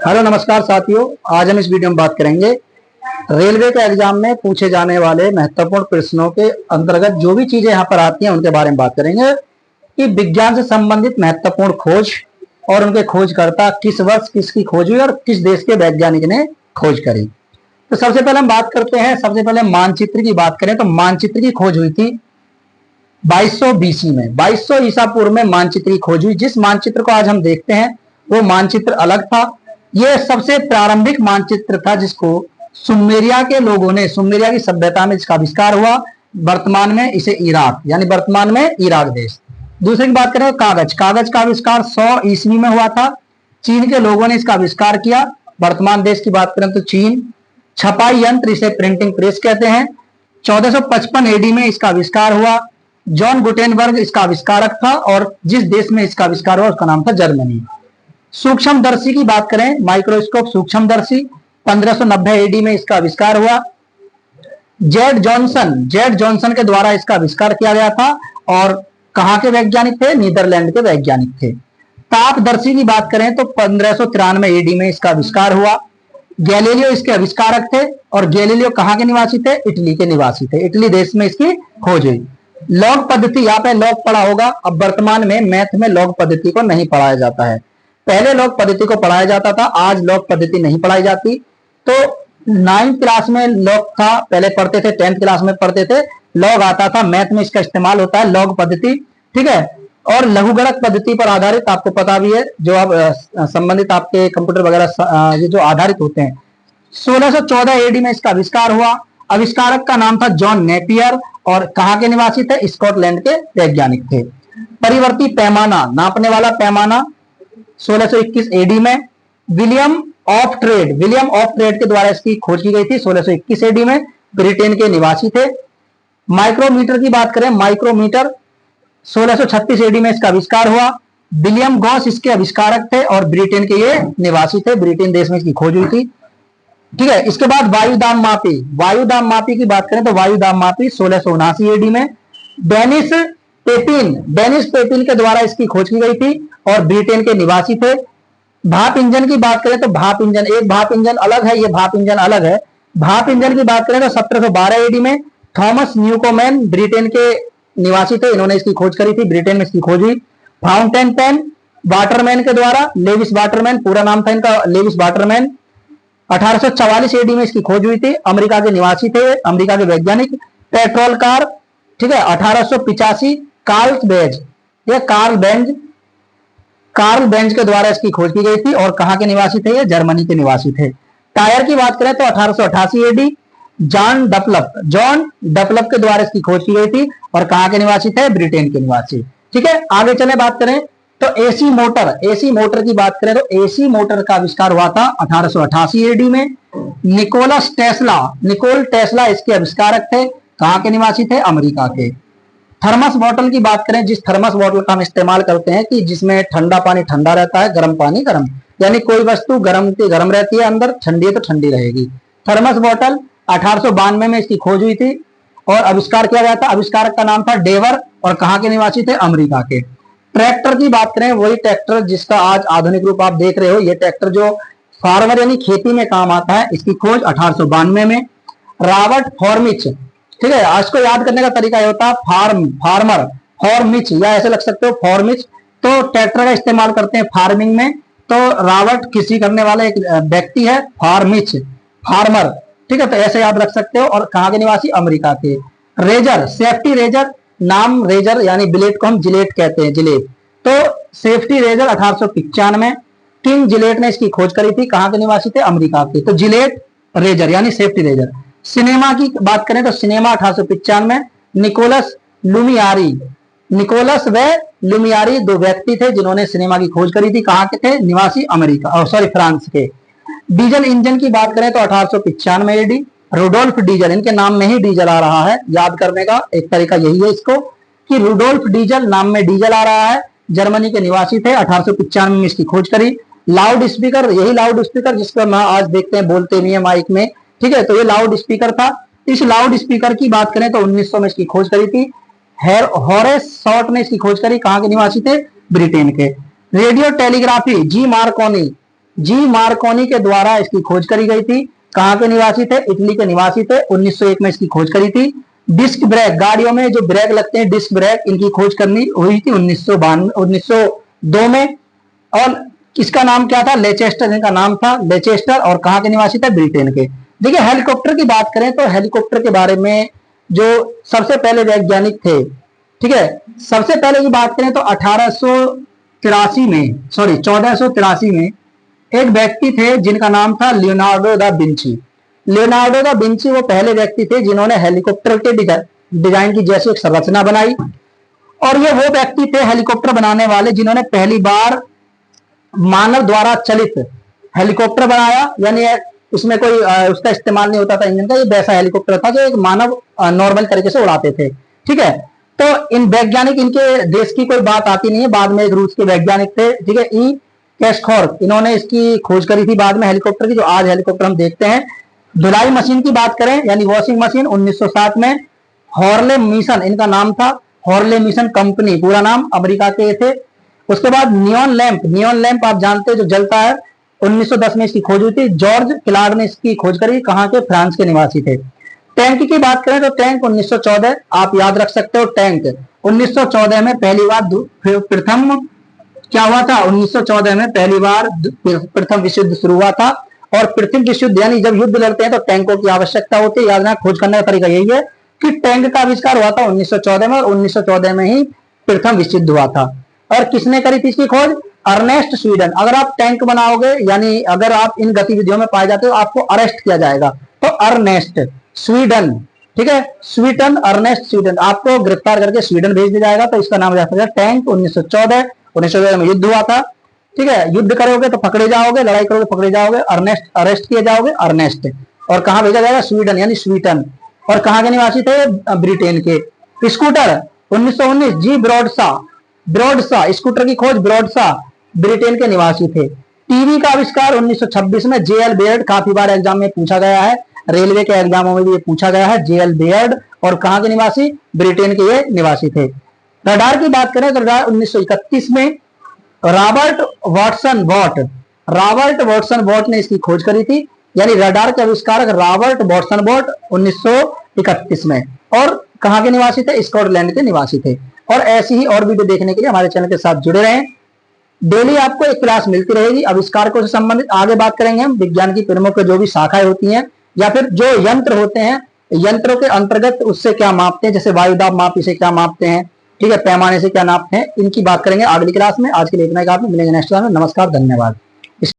Hello नमस्कार साथियों, आज हम इस वीडियो में बात करेंगे रेलवे के एग्जाम में पूछे जाने वाले महत्वपूर्ण प्रश्नों के अंतर्गत जो भी चीजें यहाँ पर आती हैं उनके बारे में बात करेंगे कि विज्ञान से संबंधित महत्वपूर्ण खोज और उनके खोजकर्ता किस वर्ष किसकी खोज हुई और किस देश के वैज्ञानिक ने खोज करी। तो सबसे पहले हम बात करते हैं, सबसे पहले मानचित्र की बात करें तो मानचित्र की खोज हुई थी 2200 BC में, 2200 ईसा पूर्व में मानचित्र की खोज हुई। जिस मानचित्र को आज हम देखते हैं वो मानचित्र अलग था। यह सबसे प्रारंभिक मानचित्र था जिसको सुमेरिया के लोगों ने, सुमेरिया की सभ्यता में इसका आविष्कार हुआ। वर्तमान में इसे इराक, यानी वर्तमान में इराक देश। दूसरे की बात करें कागज, कागज का आविष्कार 100 ईस्वी में हुआ था। चीन के लोगों ने इसका आविष्कार किया। वर्तमान देश की बात करें तो चीन। छपाई यंत्र, इसे प्रिंटिंग प्रेस कहते हैं। 1455 AD में इसका आविष्कार हुआ। जॉन गुटेनबर्ग इसका आविष्कारक था और जिस देश में इसका आविष्कार हुआ उसका नाम था जर्मनी। सूक्ष्मदर्शी की बात करें, माइक्रोस्कोप सूक्ष्मदर्शी 1590 AD में इसका आविष्कार हुआ। जेड जॉनसन के द्वारा इसका आविष्कार किया गया था और कहां के वैज्ञानिक थे? नीदरलैंड के वैज्ञानिक थे। तापदर्शी की बात करें तो 1593 AD में इसका आविष्कार हुआ। गैलीलियो इसके आविष्कारक थे और गैलीलियो कहां के निवासी थे? इटली के निवासी थे। इटली देश में इसकी खोज हुई। लॉग पद्धति, यहाँ पे लॉग पढ़ा होगा। अब वर्तमान में मैथ में लॉग पद्धति को नहीं पढ़ाया जाता है। पहले लॉग पद्धति को पढ़ाया जाता था, आज लॉग पद्धति नहीं पढ़ाई जाती। तो 9th क्लास में लॉग था, पहले पढ़ते थे, 10th क्लास में पढ़ते थे, लॉग आता था। मैथ में इसका इस्तेमाल होता है लॉग पद्धति, ठीक है। और लघुगणक पद्धति पर आधारित, आपको पता भी है, जो आप संबंधित आपके कंप्यूटर वगैरह ये जो आधारित होते हैं। 1614 AD में इसका आविष्कार हुआ। आविष्कारक का नाम था जॉन नेपियर और कहां के निवासी थे? स्कॉटलैंड के वैज्ञानिक थे। परिवर्ती पैमाना, नापने वाला पैमाना 1621 AD में। विलियम ऑफ ट्रेड के द्वारा इसकी खोज की गई थी 1621 AD में। ब्रिटेन के निवासी थे। माइक्रोमीटर की बात करें, माइक्रोमीटर 1636 AD में इसका आविष्कार हुआ। विलियम गॉस इसके आविष्कारक थे और ब्रिटेन के ये निवासी थे। ब्रिटेन देश में इसकी खोज हुई थी, ठीक है। इसके बाद वायुदाम मापी की बात करें तो वायुदाम मापी 1679 AD में। डेनिस पेपिन के द्वारा इसकी खोज की गई थी और ब्रिटेन के निवासी थे। भाप इंजन की बात करें तो भाप इंजन, एक भाप इंजन अलग है, ये भाप इंजन अलग है। भाप इंजन की बात करें तो 1712 AD में थॉमस न्यूकोमैन ब्रिटेन के निवासी थे, इन्होंने इसकी खोज करी थी। ब्रिटेन में इसकी खोज हुई। फाउंटेन पेन वाटरमैन के द्वारा, लेविस वाटरमैन पूरा नाम था इनका, लेविस वाटरमैन। 1844 AD में इसकी खोज हुई थी। अमेरिका के निवासी थे, अमेरिका के वैज्ञानिक। पेट्रोल कार, ठीक है, 1885 कार्ल बेंज के द्वारा इसकी खोज की गई थी और कहां के निवासी थे? ये जर्मनी के निवासी थे। टायर की बात करें तो 1888 AD जॉन डपलप के द्वारा इसकी खोज की गई थी और कहां के निवासी थे? ब्रिटेन के निवासी, ठीक है। आगे चले बात करें तो एसी मोटर की बात करें तो एसी मोटर का आविष्कार हुआ था 1888 AD में। निकोल टेस्ला इसके आविष्कारक थे, कहां के निवासी थे? अमेरिका के। थर्मस बॉटल की बात करें, जिस थर्मस बॉटल का हम इस्तेमाल करते हैं कि जिसमें ठंडा पानी ठंडा रहता है, गर्म पानी गर्म, यानी कोई वस्तु गर्म की गर्म रहती है अंदर, ठंडी है तो ठंडी रहेगी। थर्मस बॉटल 1892 में इसकी खोज हुई थी और आविष्कार किया गया था। आविष्कारक का नाम था डेवर और कहां के निवासी थे? अमेरिका के। ट्रैक्टर की बात करें, वही ट्रैक्टर जिसका आज आधुनिक रूप आप देख रहे हो, ये ट्रैक्टर जो फार्मर यानी खेती में काम आता है, इसकी खोज 1892 में। रॉबर्ट फॉर्मिच, ठीक है, आज को याद करने का तरीका यह होता है फार्मर फॉर्मिच, या ऐसे लग सकते हो फॉर्मिच। तो ट्रैक्टर का इस्तेमाल करते हैं फार्मिंग में, तो रॉबर्ट कृषि करने वाला एक व्यक्ति है, फार्मिच फार्मर, ठीक है, तो ऐसे याद रख सकते हो। और कहां के निवासी? अमेरिका के। रेजर, सेफ्टी रेजर, नाम रेजर यानी ब्लेड को हम जिलेट कहते हैं, जिलेट, तो सेफ्टी रेजर 1895 किंग जिलेट ने इसकी खोज करी थी, कहां के निवासी थे? अमेरिका के। तो जिलेट रेजर यानी सेफ्टी रेजर। सिनेमा की बात करें तो सिनेमा 1895 निकोलस व लुमियारी दो व्यक्ति थे जिन्होंने सिनेमा की खोज करी थी, कहां के थे? निवासी अमेरिका, फ्रांस के। डीजल इंजन की बात करें तो 1895 AD रुडोल्फ डीजल, इनके नाम में ही डीजल आ रहा है, याद करने का एक तरीका यही है इसको कि रुडोल्फ डीजल, नाम में डीजल आ रहा है, जर्मनी के निवासी थे, 1895 में इसकी खोज करी। लाउड स्पीकर, यही लाउड स्पीकर जिसको हम आज देखते हैं, बोलते नहीं है माइक में, ठीक है, तो ये लाउड स्पीकर था। इस लाउड स्पीकर की बात करें तो 1900 में इसकी खोज करी थी। हॉरेस शॉर्ट ने इसकी खोज करी, कहां के निवासी थे? ब्रिटेन के। रेडियो टेलीग्राफी, जी मार्कोनी, जी मार्कोनी के द्वारा इसकी खोज करी गई थी। कहाँ के निवासी थे? इटली के निवासी थे। 1901 में इसकी खोज करी थी। डिस्क ब्रेक, गाड़ियों में जो ब्रेक लगते हैं डिस्क ब्रेक, इनकी खोज करनी हुई थी 1902 में। और इसका नाम क्या था? लेचेस्टर इनका नाम था, लेचेस्टर। और कहाँ के निवासी थे? ब्रिटेन के। देखिए हेलीकॉप्टर की बात करें तो हेलीकॉप्टर के बारे में जो सबसे पहले वैज्ञानिक थे, ठीक है, सबसे पहले की बात करें तो 1483 में एक व्यक्ति थे जिनका नाम था Leonardo da Vinci. Leonardo da Vinci वो पहले व्यक्ति थे जिन्होंने हेलीकॉप्टर के डिजाइन की जैसी एक संरचना बनाई। और ये वो व्यक्ति थे हेलीकॉप्टर बनाने वाले जिन्होंने पहली बार मानव द्वारा चलित हेलीकॉप्टर बनाया। यानी उसमें कोई उसका इस्तेमाल नहीं होता था इंजन का, ये वैसा हेलीकॉप्टर था जो एक मानव नॉर्मल तरीके से उड़ाते थे, ठीक है। तो इन वैज्ञानिक, इनके देश की कोई बात आती नहीं है। बाद में एक रूस के वैज्ञानिक थे, ठीक है, ई कैशखोर्क, इन्होंने इसकी खोज करी थी बाद में हेलीकॉप्टर की, जो आज हेलीकॉप्टर हम देखते हैं। धुलाई मशीन की बात करें यानी वॉशिंग मशीन 1907 में हॉर्ले मिशन इनका नाम था, हॉर्ले मिशन कंपनी पूरा नाम, अमेरिका के थे। उसके बाद नियॉन लैंप आप जानते हैं जो जलता है, 1910 में इसकी खोज हुई थी। जॉर्ज क्लार्क ने इसकी खोज करी, कहाँ के? फ्रांस के निवासी थे। टैंक की बात करें तो टैंक 1914, आप याद रख सकते हो टैंक 1914 में पहली बार प्रथम क्या हुआ था? 1914 में पहली बार प्रथम विश्व युद्ध शुरू हुआ था। और प्रथम विश्व युद्ध यानी जब युद्ध लड़ते हैं तो टैंकों की आवश्यकता होती है। याद रखना, खोज करने का तरीका यही है कि टैंक का आविष्कार हुआ था 1914 में, और 1914 में ही प्रथम विश्व युद्ध हुआ था। और किसने करी थी इसकी खोज? Ernest Sweden. अगर आप टैंक बनाओगे यानी अगर आप इन गतिविधियों में पाए जाते हो आपको अरेस्ट किया जाएगा। तो अर्नेस्ट स्वीडन, ठीक है, स्वीडन, अर्नेस्ट स्वीडन, आपको गिरफ्तार करके स्वीडन भेज दिया जाएगा। तो इसका नाम जाता है टैंक। 1914 में युद्ध हुआ था, ठीक है। युद्ध करोगे तो पकड़े जाओगे, लड़ाई करोगे पकड़े जाओगे, अरेस्ट किए जाओगे, अर्नेस्ट। और कहां भेजा जाएगा? स्वीडन यानी स्वीडन। और कहां के निवासी थे? ब्रिटेन के। स्कूटर 1919, जी ब्रॉडसा स्कूटर की खोज ब्रॉडसा ब्रिटेन के निवासी थे। टीवी का आविष्कार 1926 में जेएल बेयर्ड, काफी बार एग्जाम में पूछा गया है, रेलवे के एग्जामों में भी ये पूछा गया है, जेएल बेयर्ड। और कहां के निवासी? ब्रिटेन के ये निवासी थे। रडार की बात करें तो रडार 1931 में रॉबर्ट वॉटसन बॉट ने इसकी खोज करी थी। यानी रडार के आविष्कारक रॉबर्ट वॉटसन बॉट 1931 में। और कहां के निवासी थे? स्कॉटलैंड के निवासी थे। और ऐसी ही और वीडियो देखने के लिए हमारे चैनल के साथ जुड़े रहें। डेली आपको एक क्लास मिलती रहेगी आविष्कारकों से संबंधित। आगे बात करेंगे हम विज्ञान की प्रमुख जो भी शाखाएं होती हैं या फिर जो यंत्र होते हैं, यंत्रों के अंतर्गत उससे क्या मापते हैं, जैसे वायुदाब माप इसे क्या मापते हैं, ठीक है, पैमाने से क्या नापते हैं, इनकी बात करेंगे अगली क्लास में। आज के लिए इतना ही, मिलेंगे नेक्स्ट क्लास में। नमस्कार, धन्यवाद।